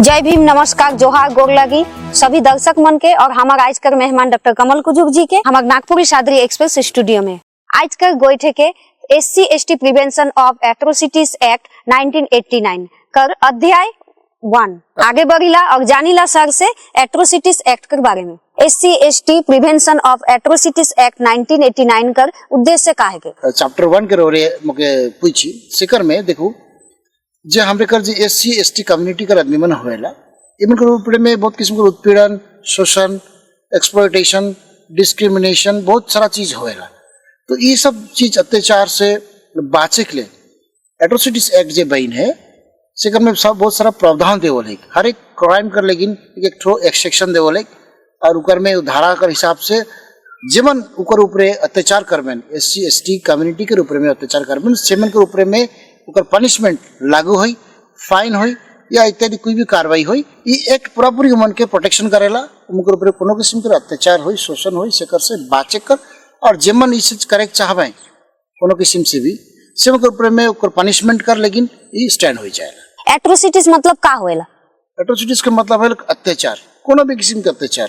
जय भीम, नमस्कार, जोहार, गोर लगी सभी दर्शक मन के और हमारे आज कर मेहमान डॉक्टर कमल कुजुग जी के हमारे नागपुरी शादरी एक्सप्रेस स्टूडियो में आज कर गोइठे के SC/ST prevention of atrocities act 1989 कर अध्याय 1 आगे बढ़िला और जानिला सर से एट्रोसिटीज एक्ट के बारे में। SC/ST prevention of atrocities act 1989 कर उद्देश्य का है के चैप्टर 1 के रोरे मके पूछी सिकर में देखो जे हमरे कर जे SC/ST कम्युनिटी कर आदमी मन होएला इमन के ऊपर में बहुत किस्म के उत्पीड़न, शोषण, एक्सप्लॉयटेशन, डिस्क्रिमिनेशन बहुत सारा चीज होएला। तो ये सब चीज अत्याचार से बाचे के लिए एट्रोसिटीज एक्ट जे बइन है सिकर में सब बहुत सारा प्रावधान देवल है। हर एक क्राइम कर लेकिन एक सेक्शन देवल है और उकर में धारा कर हिसाब से जीवन उकर ऊपर अत्याचार करबेन SC/ST कम्युनिटी के ऊपर में अत्याचार करबेन सेमन के ऊपर में उकर पनिशमेंट लागू होई, फाइन होई या इत्यादि कोई भी कार्रवाई होई। ये एक्ट पूरा पूरी उमन के प्रोटेक्शन करेला, उनके ऊपर कोनो किस्म के अत्याचार होई, शोषण होई सेकर से बाचे कर और जेमन इस करे चाहबे कोनो किस्म से भी सेमन के ऊपर में उकर पनिशमेंट कर लेकिन ये स्टैंड हो जाएगा। एट्रोसिटीज मतलब का होएला? एट्रोसिटीज का मतलब है अत्याचार, कोनो भी किस्म का अत्याचार।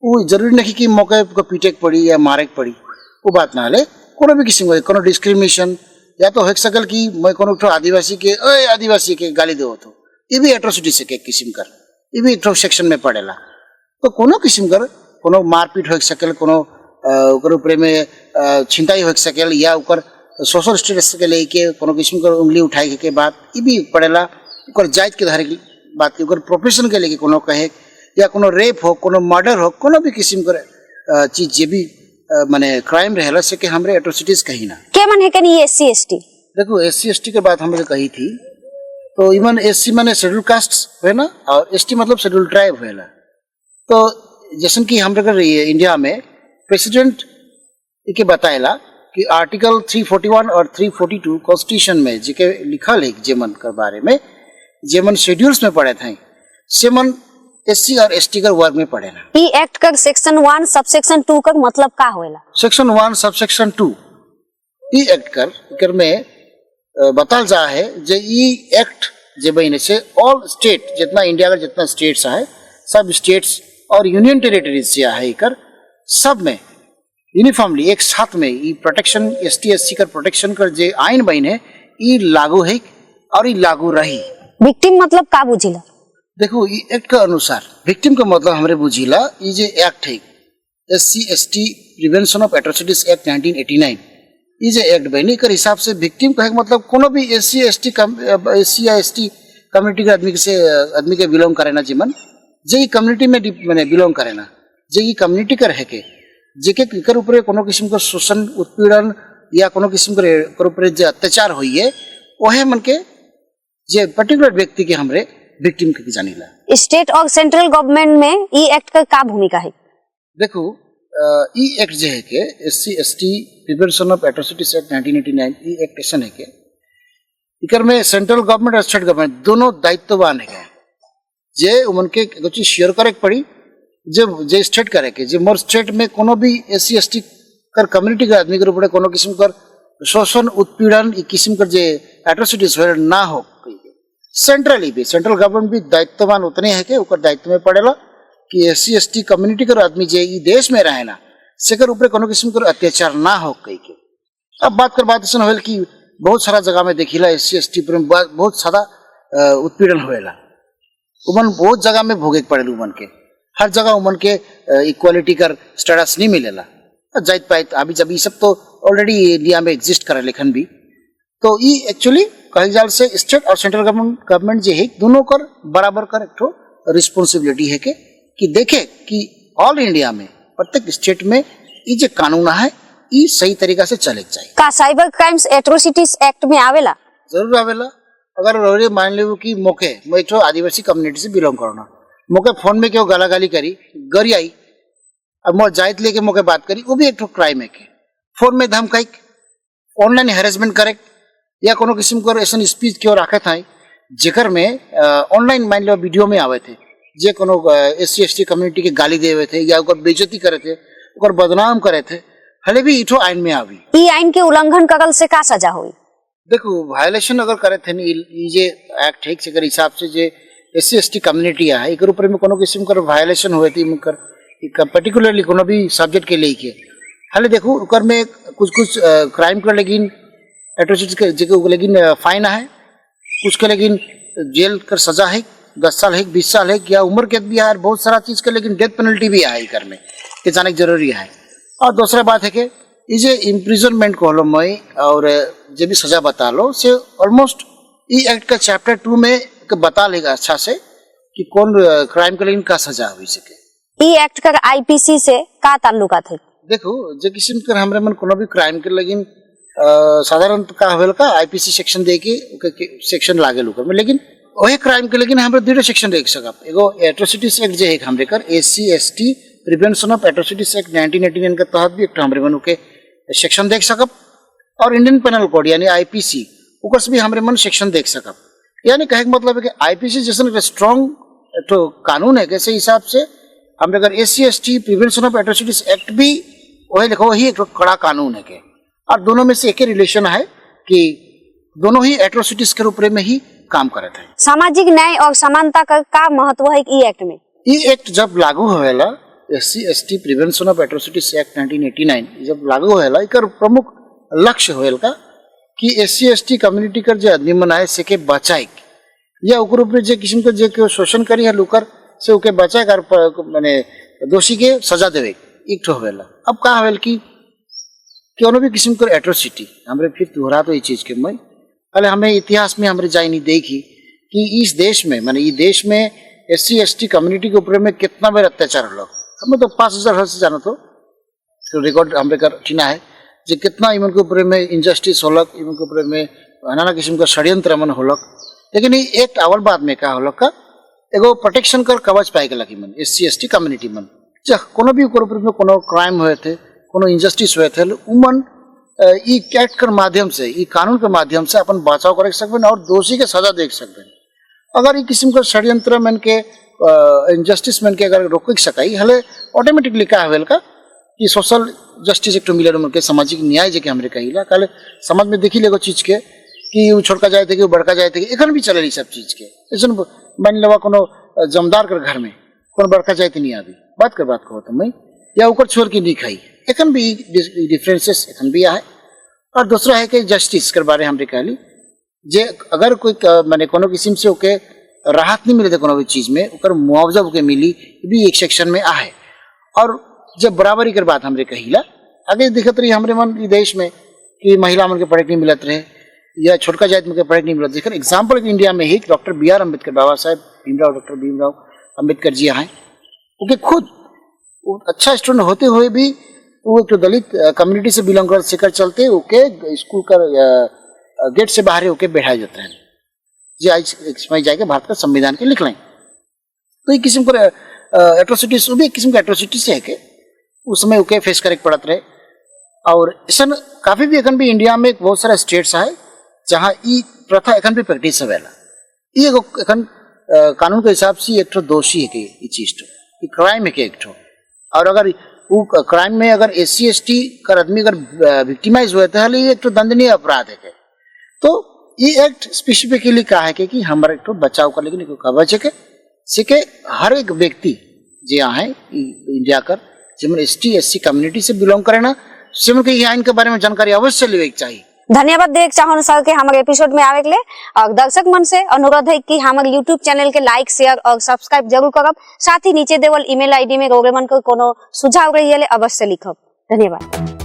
वो जरूरी नहीं कि मौके पर पीटे के पड़ी या मारे के पड़ी, वो बात ना ले। कोनो भी किस्म का कोनो डिस्क्रिमिनेशन या तो एक सकल की मैं कोनो आदिवासी के गाली दो तो ये भी एट्रोसिटी से के किस्म कर ये भी एक सेक्शन में पड़ेला। तो कोनो किस्म कर कोनो मारपीट हो सकल, कोनो ओकर ऊपर में छिनताई हो सकल या ओकर सोशल स्टेटस के लेके कोनो किस्म कर उंगली उठाए के बाद ये भी पड़ेला। ओकर जायज के धारे की बात की ओकर प्रोफेशन के लेके कोनो कहे या कोनो रेप हो, कोनो मर्डर हो, कोनो भी किस्म कर चीज ये भी माने क्राइम रहेला से के हमरे एट्रोसिटीज कही ना के मन है कनी SC/ST? देखो SC/ST के बात हमने कही थी तो इवन SC माने शेड्यूल कास्ट है ना और ST मतलब शेड्यूल ट्राइब है ना। तो जैसे कि हम अगर इंडिया में प्रेसिडेंट के बताएला कि आर्टिकल 341 और 342 कॉन्स्टिट्यूशन में जिके लिखल है जेमन के बारे में जेमन शेड्यूल्स में पढ़े थे सेमन SC और ST का वर्ग में पढ़े ना। ई एक्ट का सेक्शन 1 सबसेक्शन 2 का मतलब का होएला? सेक्शन 1 सबसेक्शन 2 ई एक्ट कर में बताल जा है जे ई एक्ट जे बहिने से ऑल स्टेट जितना इंडिया का जितना स्टेट्स है सब स्टेट्स और यूनियन टेरिटरीज से है कर सब में यूनिफॉर्मली एक साथ में ई प्रोटेक्शन ST/SC का प्रोटेक्शन कर जे आइन बहिने ई लागू है और ई लागू रही। विक्टिम मतलब का बुझिला? देखो ये एक्ट के अनुसार विक्टिम का मतलब हमरे बुझिला ये जे एक्ट है SC/ST prevention of atrocities act 1989 ये जे एक्ट बनी कर हिसाब से विक्टिम कहे मतलब कोनो भी SC/ST SC या ST कम्युनिटी के आदमी के बिलोंग करे ना जीवन जे कम्युनिटी में माने बिलोंग करे ना जे कम्युनिटी का रह के जेके कर ऊपर कोनो किस्म का शोषण उत्पीड़न या कोनो किस्म के ऊपर जे अत्याचार होई है ओहे मन के जे पर्टिकुलर व्यक्ति के हमरे विक्टिम के जानिला। स्टेट और सेंट्रल गवर्नमेंट में ई एक्ट का भूमिका है? देखो ई एक्ट जे है के SC/ST prevention of atrocities act 1989 E act ऐसा है के इकर में सेंट्रल गवर्नमेंट और स्टेट गवर्नमेंट दोनों दायित्ववान है जे उमन के कुछ शेयर करे पड़ी जे स्टेट करे के जे मोर स्टेट में कोनो भी SC/ST कर कम्युनिटी के आदमी के ऊपर कोनो किस्म कर शोषण उत्पीड़न ई किस्म कर जे एट्रोसिटीज ना हो सेंट्रली भी सेंट्रल गवर्नमेंट भी दायित्ववान उतने है के ऊपर दायित्व में पड़ेला कि SC/ST कम्युनिटी कर आदमी जे ई देश में रहे ना सेकर ऊपर कोनो किस्म कर अत्याचार ना हो कई के। अब बात ऐसा होल कि बहुत सारा जगह में देखिला SC/ST पर बहुत सारा उत्पीड़न होएला उमन बहुत जगह में भोगे पड़ेल उमन के हर जगह उमन के इक्वालिटी कर स्टेटस नहीं मिलेला जाइत पाइत अभी जब ये सब तो ऑलरेडी इंडिया में एग्जिस्ट करे लेखन भी। तो ये एक्चुअली कहे जाल से स्टेट और सेंट्रल गवर्नमेंट जे है दोनों कर बराबर कर एक तो रिस्पॉन्सिबिलिटी है कि देखे कि ऑल इंडिया में प्रत्येक स्टेट में ये जो कानून है ये सही तरीका से चले जाए। का साइबर क्राइम्स एट्रोसिटीज एक्ट में आवेला? जरूर आवेला। अगर रोरे मान लो कि मौके मैं तो आदिवासी कम्युनिटी से बिलोंग करना मौके फोन में क्यों गाला गाली करी गरी आई अब मोर जायत लेके मौके बात करी वो भी एक तो क्राइम है के फोन में धमकाई ऑनलाइन हैरेसमेंट करे या कोनो किस्म को ऐसा स्पीच क्यों रखे था जेकर में ऑनलाइन मान लो वीडियो में आवे थे जे कोनो SC/ST कम्युनिटी के गाली देवे थे या ओकर बेइज्जती करे थे ओकर बदनाम करे थे हले भी इठो आइन में आवी। ई आइन के उल्लंघन करल से का सजा होई? देखो वायलेशन अगर करे थे ई जे एक्ट है के हिसाब से जे एससी एसटी कम्युनिटी है एकर ऊपर में कोनो किस्म कर वायलेशन हुए थी मुकर पर्टिकुलरली कोनो भी सब्जेक्ट के लेके हाले देखो ओकर में कुछ क्राइम कर लेकिन एट्रोसिटीज के जगह लेकिन फाइन है कुछ के लेकिन जेल कर सजा है 10 साल है 20 साल है या उम्र कैद भी है और बहुत सारा चीज के लेकिन डेथ पेनल्टी भी है कर में के जाने जरूरी है। और दूसरा बात है कि ये जे इम्प्रिजनमेंट को लो मैं और जो भी सजा बता लो से ऑलमोस्ट ई एक्ट का चैप्टर 2 में बता लेगा अच्छा से कि कौन क्राइम के लेकिन का सजा हुई सके। ई एक्ट का आईपीसी से का ताल्लुकात है? देखो जे किस्म कर हमरे मन कोनो भी क्राइम के लेकिन साधारण का हवेल का आईपीसी सेक्शन दे के सेक्शन लागे लोकर में लेकिन वही क्राइम के लेकिन हमरे दूसरा सेक्शन देख सकब एगो एट्रोसिटीज एक्ट जे है हमरे कर SC ST prevention of atrocities act 1989 के तहत भी एक हमरे मन के सेक्शन देख सकब और इंडियन पेनल कोड यानी आईपीसी ओकर से भी हमरे मन सेक्शन देख सकब। यानी कहे मतलब है कि आईपीसी जैसे स्ट्रॉन्ग तो कानून है कैसे हिसाब से हमरे अगर SC ST prevention of atrocities act भी वही लिखो वही एक कड़ा कानून है के और दोनों में से एक ही रिलेशन है कि दोनों ही एट्रोसिटीज के ऊपर में ही काम करते हैं। सामाजिक न्याय और समानता का महत्व है ई एक्ट में। ई एक्ट जब लागू होएला SC ST prevention of atrocities act 1989 जब लागू होएला एकर प्रमुख लक्ष्य होएल का कि एससी एसटी कम्युनिटी कर जे आदमी मनाए से के बचाए या ओकर ऊपर जे किस्म के जे शोषण करी है लोकर से ओके बचाए कर माने दोषी के सजा देवे एक होएला। अब का होएल कि कोनो भी किस्म के एट्रोसिटी हमरे फिर दोहरा तो ये चीज के मैं पहले हमें इतिहास में हमरे जाई नहीं देखी कि इस देश में माने ये देश में एससी एसटी कम्युनिटी के ऊपर में कितना बार अत्याचार हो हमें तो 5000 वर्ष से जानो तो रिकॉर्ड हमरे कर चिना है जो कितना इमन के ऊपर में इनजस्टिस होलक इमन के ऊपर में नाना किस्म का षड्यंत्र मन होलक लेकिन ये एक अवल बाद में का होलक का एगो प्रोटेक्शन कर कवच पाए गेला कि मन एससी एसटी कम्युनिटी मन जब कोनो भी ऊपर में कोनो क्राइम हुए थे कोनो इनजस्टिस हुए थे उमन ई एक्ट के माध्यम से ई कानून के माध्यम से अपन बचाव कर सकते और दोषी के सजा देख सकते। अगर ई किस्म का षड्यंत्र मन के इनजस्टिस मन के अगर रोक सकाई हले ऑटोमेटिकली का हवेल का कि सोशल जस्टिस एक मिले मन के सामाजिक न्याय जे के हमरे कहिला काले समाज में देखी लेगो चीज के कि वो छोड़का जाए थे कि बड़का जाए थे एखन भी चले सब चीज के ऐसा मान लेवा कोनो जमदार कर घर में कोनो बड़का जाए नहीं आवी बात कहो तो मैं या ऊपर छोड़ के नहीं खाई एखन भी डिफरेंसेस एखन भी है। और दूसरा है कि जस्टिस के बारे हमरे कहली जे अगर कोई माने कोनो किस्म से ओके राहत नहीं मिले थे कोनो भी चीज में ओकर मुआवजा ओके मिली भी एक सेक्शन में आहे। और जब बराबरी कर बात हमरे कहिला आगे दिखत रही हमरे मन देश में कि महिला मन के पढ़े नहीं मिलत रहे या छोटका जात में के पढ़े नहीं मिलत देखकर एग्जाम्पल इंडिया में ही doctor BR Ambedkar Baba Saheb Bhimrao doctor Bhimrao Ambedkar ji आए ओके खुद अच्छा स्टूडेंट होते हुए भी वो एक दलित कम्युनिटी से बिलोंग कर चलते ओके स्कूल का गेट से बाहर होके बैठाए जाते हैं जी आज समय जाके भारत का संविधान के लिख लें तो ये किस्म का एट्रोसिटीज भी एक किस्म का एट्रोसिटी से है कि उस समय ओके फेस करे पड़त रहे। और ऐसा काफी भी अखन भी इंडिया में बहुत सारा स्टेट्स है जहाँ ई प्रथा अखन भी प्रैक्टिस होवेला ये अखन कानून के हिसाब से एक दोषी है कि ये चीज तो क्राइम है कि एक और अगर वो क्राइम में अगर एससी एसटी कर आदमी अगर विक्टिमाइज हुए तो ये एक दंडनीय अपराध है तो ये एक्ट स्पेसिफिकली कहा है कि हमारा एक बचाव कर लेकिन कवच है कि हर एक व्यक्ति जो है इंडिया कर जिमन एसटी एससी कम्युनिटी से बिलोंग करे ना सिमन के आइन के बारे में जानकारी अवश्य लेवे चाहिए। धन्यवाद देख चाहो सर के हमारे एपिसोड में आवे के लिए और दर्शक मन से अनुरोध है कि हमारे YouTube चैनल के लाइक शेयर और सब्सक्राइब जरूर करब साथ ही नीचे देवल ईमेल आईडी में रोगे मन को कोनो सुझाव रही है अवश्य लिखब। धन्यवाद।